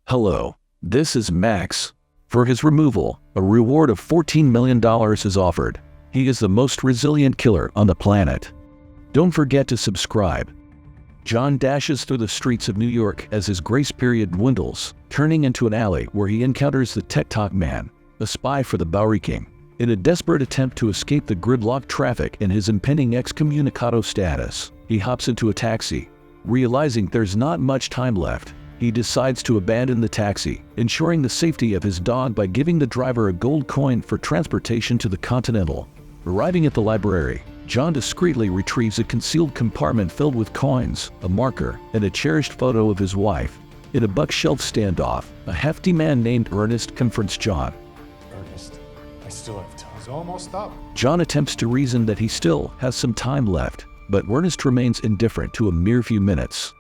Hello, this is Max. For his removal, a reward of $14 million is offered. He is the most resilient killer on the planet. Don't forget to subscribe. John dashes through the streets of New York as his grace period dwindles, turning into an alley where he encounters the TikTok man, a spy for the Bowery King. In a desperate attempt to escape the gridlocked traffic and his impending excommunicado status, he hops into a taxi. Realizing there's not much time left, he decides to abandon the taxi, ensuring the safety of his dog by giving the driver a gold coin for transportation to the Continental. Arriving at the library, John discreetly retrieves a concealed compartment filled with coins, a marker, and a cherished photo of his wife. In a bookshelf standoff, a hefty man named Ernest confronts John. Ernest, I still have time. It's almost up. John attempts to reason that he still has some time left, but Ernest remains indifferent to a mere few minutes.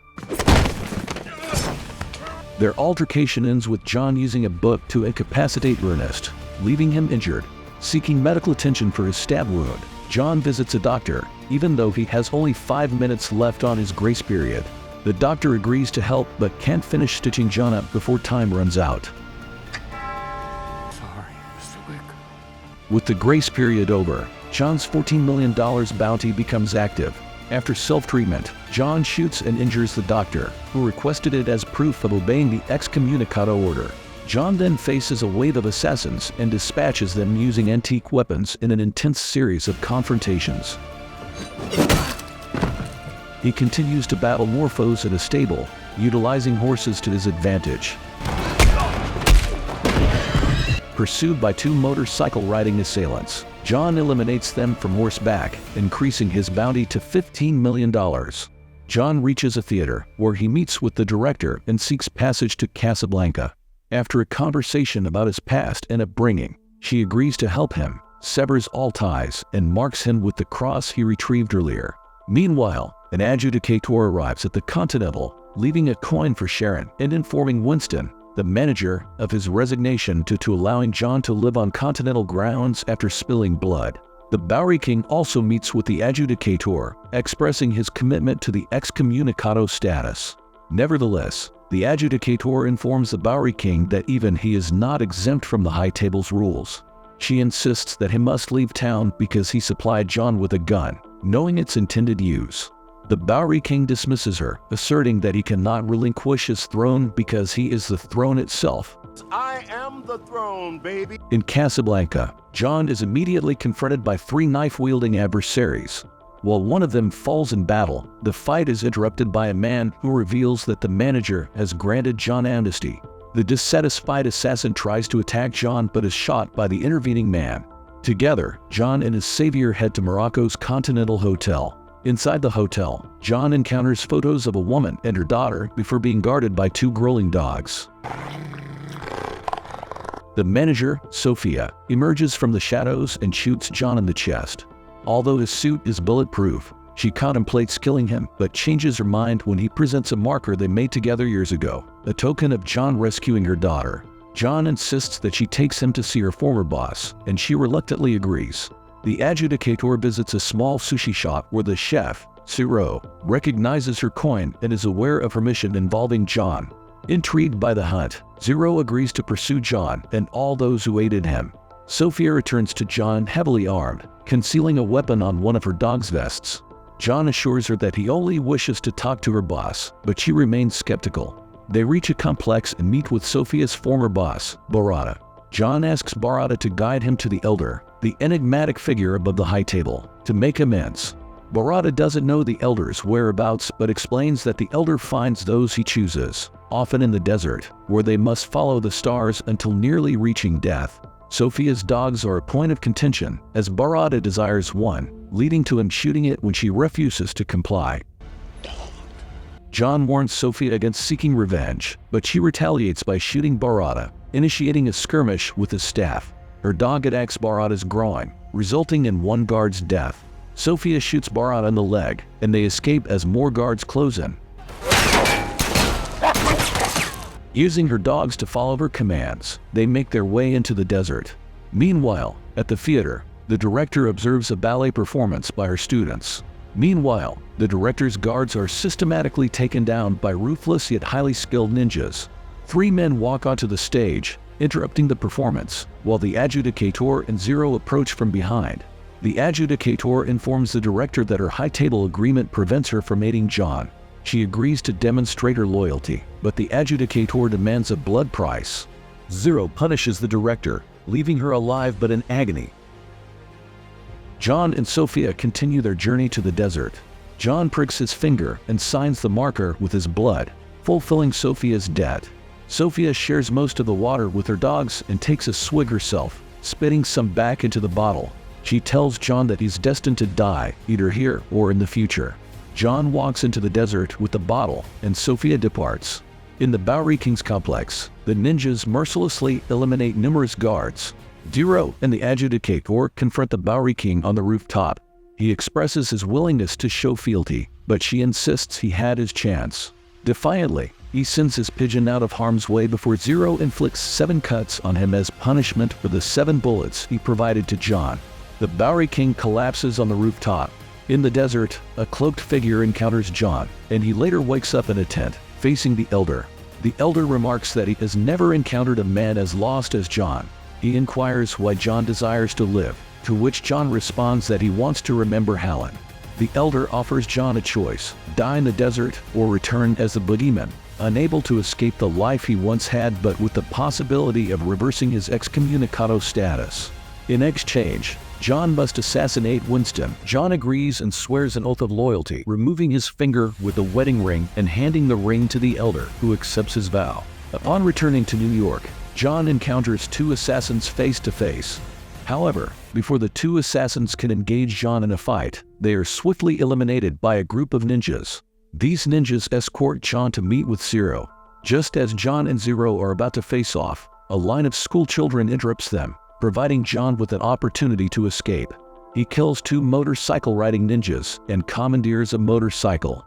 Their altercation ends with John using a book to incapacitate Ernest, leaving him injured. Seeking medical attention for his stab wound, John visits a doctor, even though he has only 5 minutes left on his grace period. The doctor agrees to help but can't finish stitching John up before time runs out. Sorry, Mr. Wick. With the grace period over, John's $14 million bounty becomes active. After self-treatment, John shoots and injures the doctor, who requested it as proof of obeying the excommunicado order. John then faces a wave of assassins and dispatches them using antique weapons in an intense series of confrontations. He continues to battle more foes in a stable, utilizing horses to his advantage. Pursued by 2 motorcycle-riding assailants, John eliminates them from horseback, increasing his bounty to $15 million. John reaches a theater, where he meets with the director and seeks passage to Casablanca. After a conversation about his past and upbringing, she agrees to help him, severs all ties, and marks him with the cross he retrieved earlier. Meanwhile, an adjudicator arrives at the Continental, leaving a coin for Sharon and informing Winston, the manager, of his resignation due to allowing John to live on Continental grounds after spilling blood. The Bowery King also meets with the adjudicator, expressing his commitment to the excommunicado status. Nevertheless, the adjudicator informs the Bowery King that even he is not exempt from the High Table's rules. She insists that he must leave town because he supplied John with a gun, knowing its intended use. The Bowery King dismisses her, asserting that he cannot relinquish his throne because he is the throne itself. I am the throne, baby. In Casablanca, John is immediately confronted by 3 knife-wielding adversaries. While one of them falls in battle, the fight is interrupted by a man who reveals that the manager has granted John amnesty. The dissatisfied assassin tries to attack John but is shot by the intervening man. Together, John and his savior head to Morocco's Continental Hotel. Inside the hotel, John encounters photos of a woman and her daughter before being guarded by 2 growling dogs. The manager, Sophia, emerges from the shadows and shoots John in the chest. Although his suit is bulletproof, she contemplates killing him but changes her mind when he presents a marker they made together years ago, a token of John rescuing her daughter. John insists that she takes him to see her former boss, and she reluctantly agrees. The adjudicator visits a small sushi shop where the chef, Ciro, recognizes her coin and is aware of her mission involving John. Intrigued by the hunt, Ciro agrees to pursue John and all those who aided him. Sophia returns to John heavily armed, concealing a weapon on one of her dog's vests. John assures her that he only wishes to talk to her boss, but she remains skeptical. They reach a complex and meet with Sophia's former boss, Barada. John asks Barada to guide him to the Elder, the enigmatic figure above the High Table, to make amends. Barada doesn't know the Elder's whereabouts but explains that the Elder finds those he chooses, often in the desert, where they must follow the stars until nearly reaching death. Sophia's dogs are a point of contention, as Barada desires one, leading to him shooting it when she refuses to comply. John warns Sophia against seeking revenge, but she retaliates by shooting Barada, initiating a skirmish with his staff. Her dog attacks Barada's groin, resulting in one guard's death. Sophia shoots Barada in the leg, and they escape as more guards close in. Using her dogs to follow her commands, they make their way into the desert. Meanwhile, at the theater, the director observes a ballet performance by her students. Meanwhile, the director's guards are systematically taken down by ruthless yet highly skilled ninjas. 3 men walk onto the stage, interrupting the performance, while the adjudicator and Zero approach from behind. The adjudicator informs the director that her high table agreement prevents her from aiding John. She agrees to demonstrate her loyalty, but the adjudicator demands a blood price. Zero punishes the director, leaving her alive but in agony. John and Sophia continue their journey to the desert. John pricks his finger and signs the marker with his blood, fulfilling Sophia's debt. Sophia shares most of the water with her dogs and takes a swig herself, spitting some back into the bottle. She tells John that he's destined to die, either here or in the future. John walks into the desert with the bottle, and Sophia departs. In the Bowery Kings complex, the ninjas mercilessly eliminate numerous guards. Zero and the adjudicator confront the Bowery King on the rooftop. He expresses his willingness to show fealty, but she insists he had his chance. Defiantly, he sends his pigeon out of harm's way before Zero inflicts 7 cuts on him as punishment for the 7 bullets he provided to John. The Bowery King collapses on the rooftop. In the desert, a cloaked figure encounters John, and he later wakes up in a tent, facing the Elder. The Elder remarks that he has never encountered a man as lost as John. He inquires why John desires to live, to which John responds that he wants to remember Hallen. The Elder offers John a choice: die in the desert or return as the boogeyman, unable to escape the life he once had but with the possibility of reversing his excommunicado status. In exchange, John must assassinate Winston. John agrees and swears an oath of loyalty, removing his finger with a wedding ring and handing the ring to the Elder, who accepts his vow. Upon returning to New York, John encounters 2 assassins face to face. However, before the 2 assassins can engage John in a fight, they are swiftly eliminated by a group of ninjas. These ninjas escort John to meet with Zero. Just as John and Zero are about to face off, a line of school children interrupts them, providing John with an opportunity to escape. He kills 2 motorcycle-riding ninjas and commandeers a motorcycle.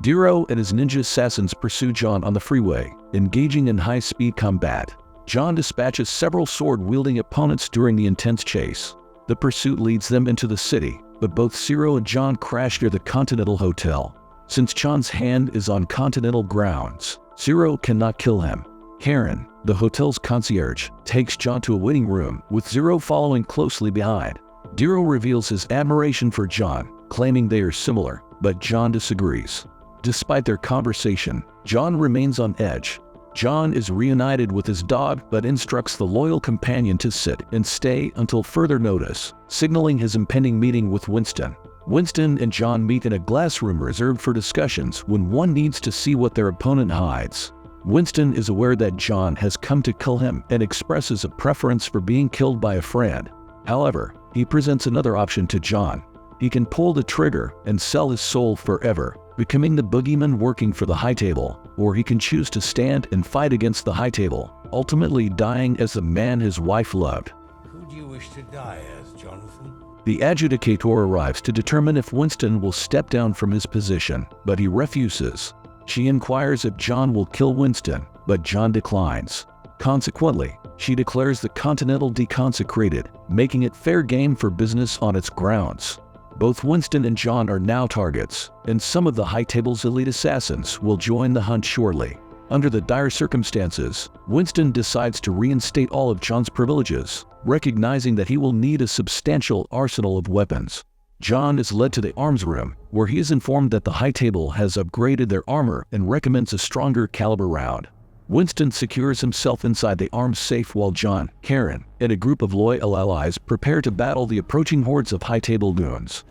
Zero and his ninja assassins pursue John on the freeway, engaging in high-speed combat. John dispatches several sword-wielding opponents during the intense chase. The pursuit leads them into the city, but both Zero and John crash near the Continental Hotel. Since John's hand is on Continental grounds, Zero cannot kill him. Karen, the hotel's concierge, takes John to a waiting room, with Zero following closely behind. Zero reveals his admiration for John, claiming they are similar, but John disagrees. Despite their conversation, John remains on edge. John is reunited with his dog but instructs the loyal companion to sit and stay until further notice, signaling his impending meeting with Winston. Winston and John meet in a glass room reserved for discussions when one needs to see what their opponent hides. Winston is aware that John has come to kill him and expresses a preference for being killed by a friend. However, he presents another option to John. He can pull the trigger and sell his soul forever, becoming the boogeyman working for the High Table, or he can choose to stand and fight against the High Table, ultimately dying as the man his wife loved. Who do you wish to die as, Jonathan? The adjudicator arrives to determine if Winston will step down from his position, but he refuses. She inquires if John will kill Winston, but John declines. Consequently, she declares the Continental deconsecrated, making it fair game for business on its grounds. Both Winston and John are now targets, and some of the High Table's elite assassins will join the hunt shortly. Under the dire circumstances, Winston decides to reinstate all of John's privileges, recognizing that he will need a substantial arsenal of weapons. John is led to the arms room, where he is informed that the High Table has upgraded their armor and recommends a stronger caliber round. Winston secures himself inside the arms safe while John, Karen, and a group of loyal allies prepare to battle the approaching hordes of High Table goons.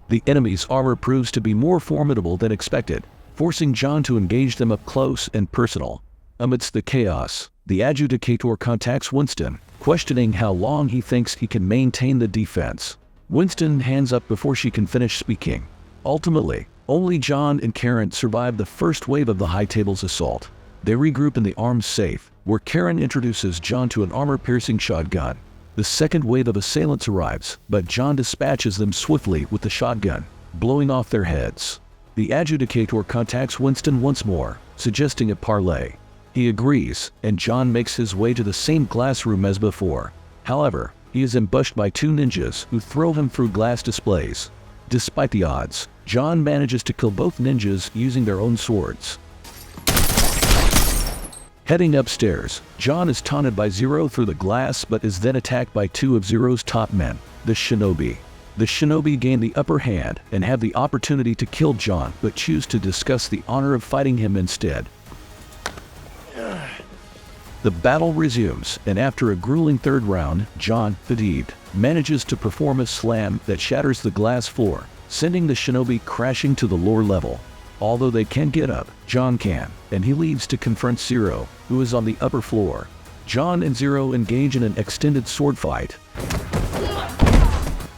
The enemy's armor proves to be more formidable than expected, forcing John to engage them up close and personal. Amidst the chaos, the adjudicator contacts Winston, questioning how long he thinks he can maintain the defense. Winston hands up before she can finish speaking. Ultimately, only John and Karen survive the first wave of the High Table's assault. They regroup in the arms safe, where Karen introduces John to an armor-piercing shotgun. The second wave of assailants arrives, but John dispatches them swiftly with the shotgun, blowing off their heads. The adjudicator contacts Winston once more, suggesting a parley. He agrees, and John makes his way to the same glass room as before. However, he is ambushed by two ninjas who throw him through glass displays. Despite the odds, John manages to kill both ninjas using their own swords. Heading upstairs, John is taunted by Zero through the glass but is then attacked by two of Zero's top men, the Shinobi. The Shinobi gain the upper hand and have the opportunity to kill John but choose to discuss the honor of fighting him instead. The battle resumes, and after a grueling third round, John, fatigued, manages to perform a slam that shatters the glass floor, sending the Shinobi crashing to the lower level. Although they can't get up, John can, and he leaves to confront Zero, who is on the upper floor. John and Zero engage in an extended sword fight.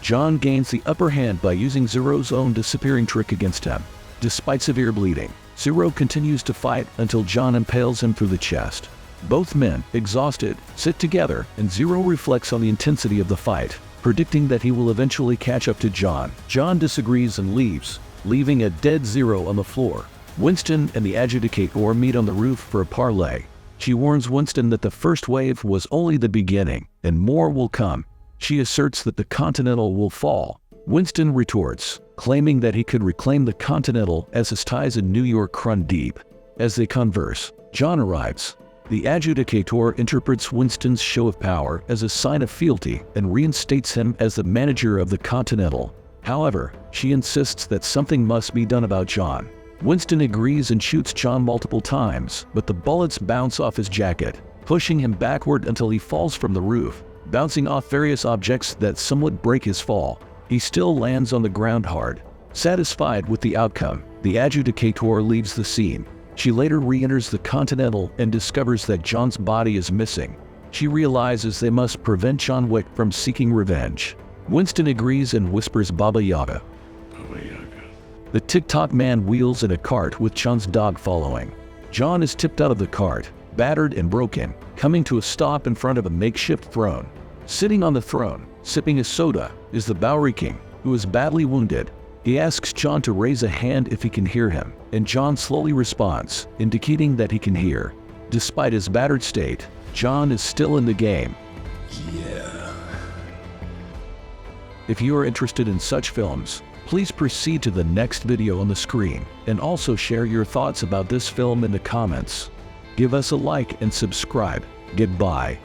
John gains the upper hand by using Zero's own disappearing trick against him. Despite severe bleeding, Zero continues to fight until John impales him through the chest. Both men, exhausted, sit together, and Zero reflects on the intensity of the fight, predicting that he will eventually catch up to John. John disagrees and leaves, leaving a dead Zero on the floor. Winston and the adjudicator meet on the roof for a parley. She warns Winston that the first wave was only the beginning, and more will come. She asserts that the Continental will fall. Winston retorts, claiming that he could reclaim the Continental as his ties in New York run deep. As they converse, John arrives. The adjudicator interprets Winston's show of power as a sign of fealty and reinstates him as the manager of the Continental. However, she insists that something must be done about John. Winston agrees and shoots John multiple times, but the bullets bounce off his jacket, pushing him backward until he falls from the roof, bouncing off various objects that somewhat break his fall. He still lands on the ground hard. Satisfied with the outcome, the adjudicator leaves the scene. She later re-enters the Continental and discovers that John's body is missing. She realizes they must prevent John Wick from seeking revenge. Winston agrees and whispers Baba Yaga. Baba Yaga. The TikTok man wheels in a cart with John's dog following. John is tipped out of the cart, battered and broken, coming to a stop in front of a makeshift throne. Sitting on the throne, sipping a soda, is the Bowery King, who is badly wounded. He asks John to raise a hand if he can hear him, and John slowly responds, indicating that he can hear. Despite his battered state, John is still in the game. Yeah. If you are interested in such films, please proceed to the next video on the screen, and also share your thoughts about this film in the comments. Give us a like and subscribe. Goodbye.